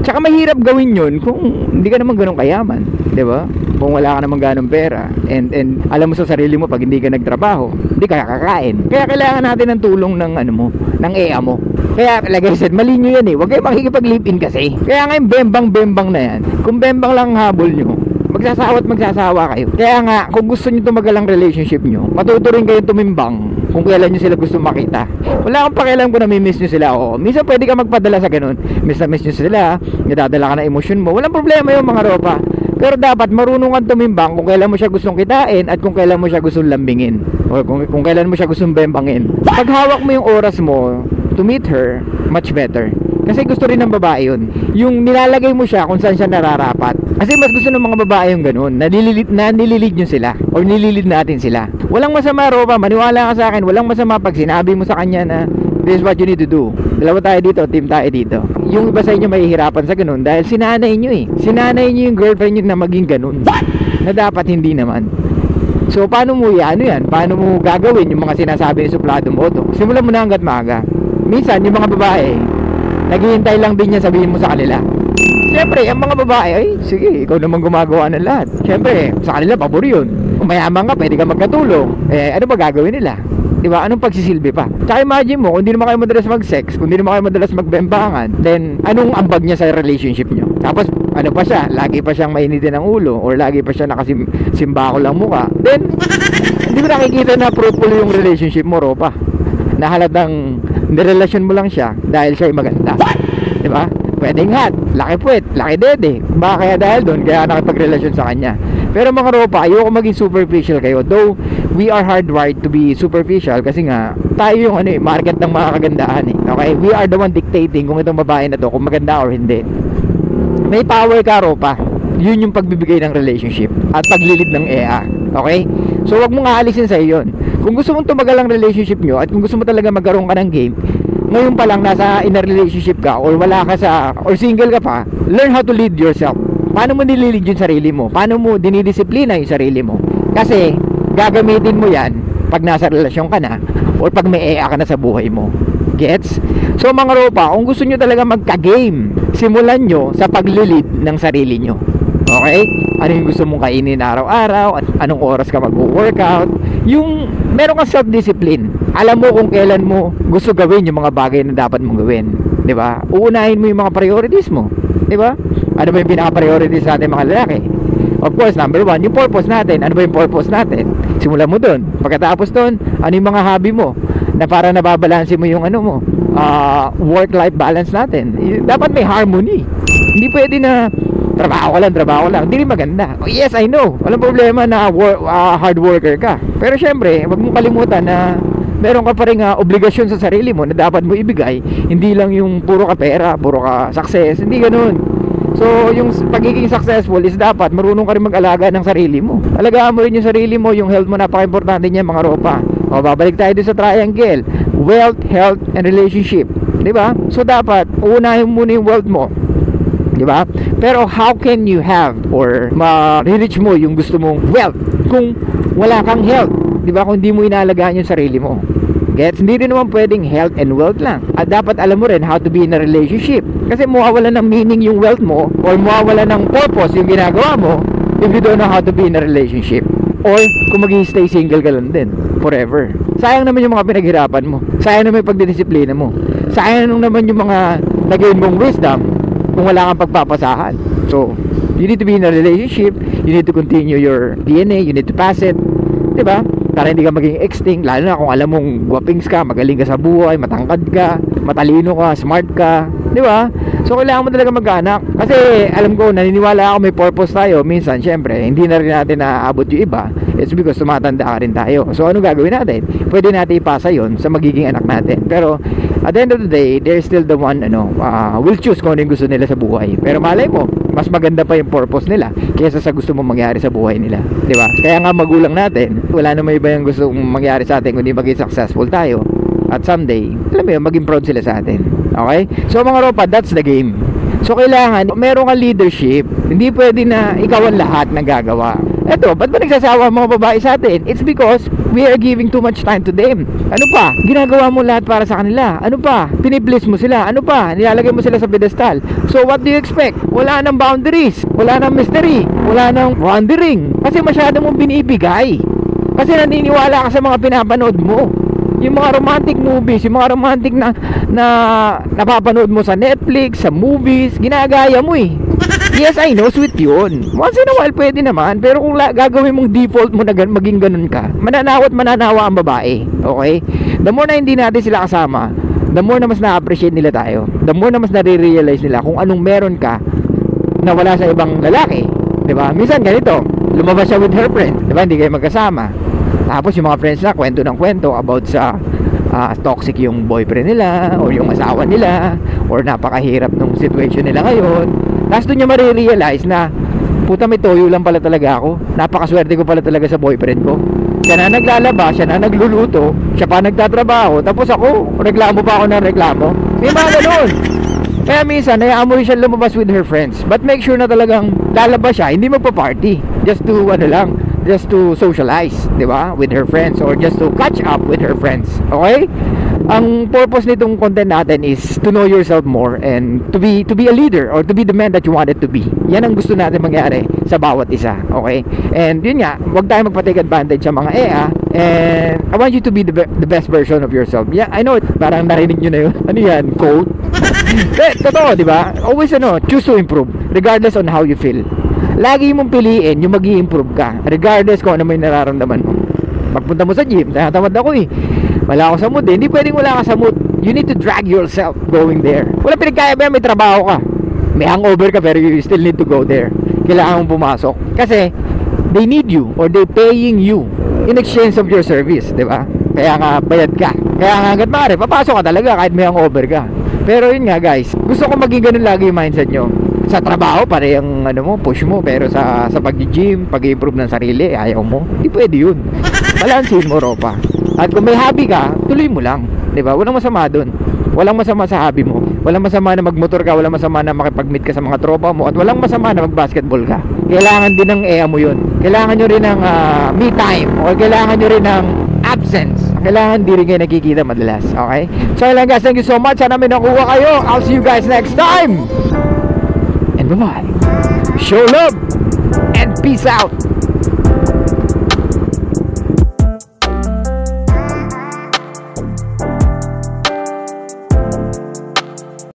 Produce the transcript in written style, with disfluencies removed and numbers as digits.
Tsaka mahirap gawin yun kung hindi ka naman ganun kayaman, di ba? Kung wala ka naman ganun pera and alam mo sa sarili mo pag hindi ka nagtrabaho, hindi ka kakain. Kaya kailangan natin ng tulong ng ano mo, ng EA mo. Kaya like I said, mali nyo yan eh. Huwag kayo makikipag-live-in kasi. Kaya ngayon bembang-bembang na yan. Kung bembang lang habol nyo, magsasawa at magsasawa kayo. Kaya nga, kung gusto nyo tumagal ang relationship nyo, matuto rin kayo tumimbang kung kailan nyo sila gusto makita. Wala akong pakialam kung namimiss nyo sila. Oo, minsan pwede ka magpadala sa ganun. Miss na miss nyo sila, nadadala ka ng emosyon mo. Walang problema yung mga ropa. Pero dapat marunong kang tumimbang kung kailan mo siya gustong kitain at kung kailan mo siya gustong lambingin. O kung kailan mo siya gustong bembangin. Pag hawak mo yung oras mo to meet her, much better. Kasi gusto rin ng babae yun. Yung nilalagay mo siya kung saan siya nararapat. Kasi mas gusto ng mga babae yung ganun. Nililid nyo sila. O nililid natin sila. Walang masama, Ropa. Maniwala ka sa akin. Walang masama pag sinabi mo sa kanya na this is what you need to do. Dalawa tayo dito, team tayo dito. Yung iba sa inyo mahihirapan sa ganun dahil sinanay nyo eh. Sinanay nyo yung girlfriend nyo na maging ganun. Na dapat hindi naman. So paano mo yan? Paano mo gagawin yung mga sinasabi ni Suplado Moto? Simulan mo na hanggat maaga. Minsan yung mga babae naghihintay lang din niya sabihin mo sa kanila. Siyempre, ang mga babae, ay, sige, ikaw naman gumagawa ng lahat. Siyempre, sa kanila, pabor yun. Kung mayaman ka, pwede ka magkatulong. Ano ba gagawin nila? Diba? Anong pagsisilbi pa? Tsaka imagine mo, kung hindi naman kayo madalas mag-sex, kung hindi naman kayo madalas magbembangan, then, anong ambag niya sa relationship nyo? Tapos, ano pa siya? Lagi pa siyang mainitin ng ulo, or lagi pa siya nakasimbako lang mukha. Then, hindi mo nakikita na fruitful yung relationship mo, Ropa. Nahalatang nirelasyon mo lang siya dahil siya ay maganda. Diba? Pwedeng hot, laki puwet, laki dede. Baka kaya dahil doon, kaya nakipagrelasyon sa kanya. Pero mga Ropa, ayoko maging superficial kayo. Though, we are hardwired to be superficial kasi nga, tayo yung market ng mga kagandahan eh. Okay? We are the one dictating kung itong babae na to, kung maganda or hindi. May power ka, Ropa. Yun yung pagbibigay ng relationship at paglilid ng EA. Okay? So, wag mong aalisin sa yun. Kung gusto mong tumagal ang relationship nyo at kung gusto mo talaga magkaroon ka ng game, ngayon pa lang nasa in a relationship ka or wala ka or single ka pa, learn how to lead yourself. Paano mo nililid yung sarili mo? Paano mo dinidisiplina yung sarili mo? Kasi gagamitin mo yan pag nasa relasyon ka na or pag may EA ka na sa buhay mo. Gets? So mga Ropa, kung gusto nyo talaga magka-game, simulan nyo sa paglilid ng sarili nyo. Okay? Ano yung gusto mong kainin araw-araw? Anong oras ka mag-workout? Yung meron kang self-discipline. Alam mo kung kailan mo gusto gawin yung mga bagay na dapat mong gawin. Diba? Uunahin mo yung mga priorities mo. Diba? Ano ba yung pinaka-priorities natin mga lalaki? Of course, number one, yung purpose natin. Ano ba yung purpose natin? Simulan mo dun. Pagkatapos dun, ano yung mga hobby mo? Na para nababalansin mo yung work-life balance natin. Dapat may harmony. Hindi pwede na trabaho ka lang, hindi rin maganda. Oh, yes, I know, walang problema na hard worker ka. Pero syempre, wag mong kalimutan na meron ka pa rin obligasyon sa sarili mo na dapat mo ibigay. Hindi lang yung puro ka pera, puro ka success, hindi ganun. So, yung pagiging successful is dapat marunong ka rin mag-alaga ng sarili mo. Alagaan mo rin yung sarili mo, yung health mo, napaka-importante niya mga Ropa. O, babalik tayo dun sa triangle. Wealth, health, and relationship. Diba? So, dapat, unahin muna yung wealth mo. Diba? Pero how can you have or ma-reach mo yung gusto mong wealth kung wala kang health? Diba? Kung hindi mo inaalagaan yung sarili mo. Gets? Hindi rin naman pwedeng health and wealth lang. At dapat alam mo rin how to be in a relationship. Kasi mawawala ng meaning yung wealth mo or mawawala ng purpose yung ginagawa mo if you don't know how to be in a relationship. Or kung stay single ka lang din forever. Sayang naman yung mga pinaghirapan mo. Sayang naman yung pagdidisiplina mo. Sayang naman yung mga nagain mong wisdom kung wala kang pagpapasahan. So, you need to be in a relationship. You need to continue your DNA. You need to pass it. Diba? Para hindi ka maging extinct. Lalo na kung alam mong guwapings ka, magaling ka sa buhay, matangkad ka, matalino ka, smart ka. Diba? So, kailangan mo talaga mag-anak. Kasi, alam ko, naniniwala ako may purpose tayo. Minsan, syempre, hindi na rin natin naaabot yung iba. It's because tumatanda ka rin tayo. So, ano gagawin natin? Pwede natin ipasa yon sa magiging anak natin. Pero, at the end of the day, they're still the one, will choose kung ano yung gusto nila sa buhay. Pero malay mo, mas maganda pa yung purpose nila kaysa sa gusto mong mangyari sa buhay nila. Diba? Kaya nga magulang natin, wala naman iba yung gusto mangyari sa atin kundi maging successful tayo. At someday, alam mo yun, maging proud sila sa atin. Okay? So mga Ropa, that's the game. So kailangan meron kang leadership. Hindi pwede na ikaw ang lahat na gagawa. Eto, ba't ba nagsasawa ang mga babae sa atin? It's because we are giving too much time to them. Ano pa? Ginagawa mo lahat para sa kanila. Ano pa? Piniplease mo sila. Ano pa? Nilalagay mo sila sa pedestal. So what do you expect? Wala nang boundaries. Wala nang mystery. Wala nang wandering. Kasi masyado mong binibigay. Kasi naniniwala ka sa mga pinapanood mo. Yung mga romantic movies, yung mga romantic na napapanood mo sa Netflix, sa movies, ginagaya mo eh. Yes, I know, sweet yun. Once in a while, pwede naman. Pero kung gagawin mong default mo na maging ganun ka, mananawa ang babae. Okay? The more na hindi natin sila kasama, the more na mas na-appreciate nila tayo. The more na mas nare-realize nila kung anong meron ka na wala sa ibang lalaki. Diba? Minsan ganito, lumabas siya with her friend. Diba? Hindi kayo magkasama. Tapos yung mga friends na kwento ng kwento about sa toxic yung boyfriend nila or yung asawa nila or napakahirap nung situation nila ngayon. Tapos doon niya marirealize na puta, may toyo lang pala talaga ako. Napakaswerte ko pala talaga sa boyfriend ko. Siya na naglalaba, siya na nagluluto, siya pa nagtatrabaho, tapos ako, reklamo pa ako ng reklamo. May mga ganun. Kaya minsan, hayaan mo rin siya lumabas with her friends. But make sure na talagang lalabas siya, hindi magpa-party. Just to, just to socialize, di ba? With her friends or just to catch up with her friends. Okay? Ang purpose nitong content natin is to know yourself more and to be a leader or to be the man that you wanted to be. Yan ang gusto natin mangyari sa bawat isa. Okay? And yun nga, wag tayo magpa-take advantage sa mga EA. And I want you to be the best version of yourself. Yeah, I know, parang narinig nyo na yun. Ano yan? Quote? Totoo, di ba? Always choose to improve regardless on how you feel. Lagi mong piliin yung mag-i-improve ka regardless kung ano may nararamdaman mo. Pagpunta mo sa gym, tamad ako eh, wala ako sa mood eh. Hindi pwedeng wala ka sa mood. You need to drag yourself going there. Wala pinagkaya ba, may trabaho ka, may hangover ka, pero you still need to go there. Kailangan mong pumasok kasi they need you or they paying you in exchange of your service, di ba? Kaya nga bayad ka. Kaya nga hanggat maaari papasok ka talaga kahit may hangover ka. Pero yun nga guys, gusto ko maging ganun lagi yung mindset nyo. Sa trabaho, pare yung push mo. Pero sa pag-gym, pag-improve ng sarili, ayaw mo. Hindi pwede yun. Balansin mo, ropa. At kung may hobby ka, tuloy mo lang. Diba? Walang masama dun. Walang masama sa hobby mo. Walang masama na magmotor ka. Walang masama na makipag-meet ka sa mga tropa mo. At walang masama na mag-basketball ka. Kailangan din ng EA mo yun. Kailangan nyo rin ng me time. O kailangan nyo rin ng absence. Kailangan di rin kayo nakikita madalas. Okay? So lang guys, thank you so much. Sana may nakuha kayo. I'll see you guys next time. And bye-bye. Show love and peace out.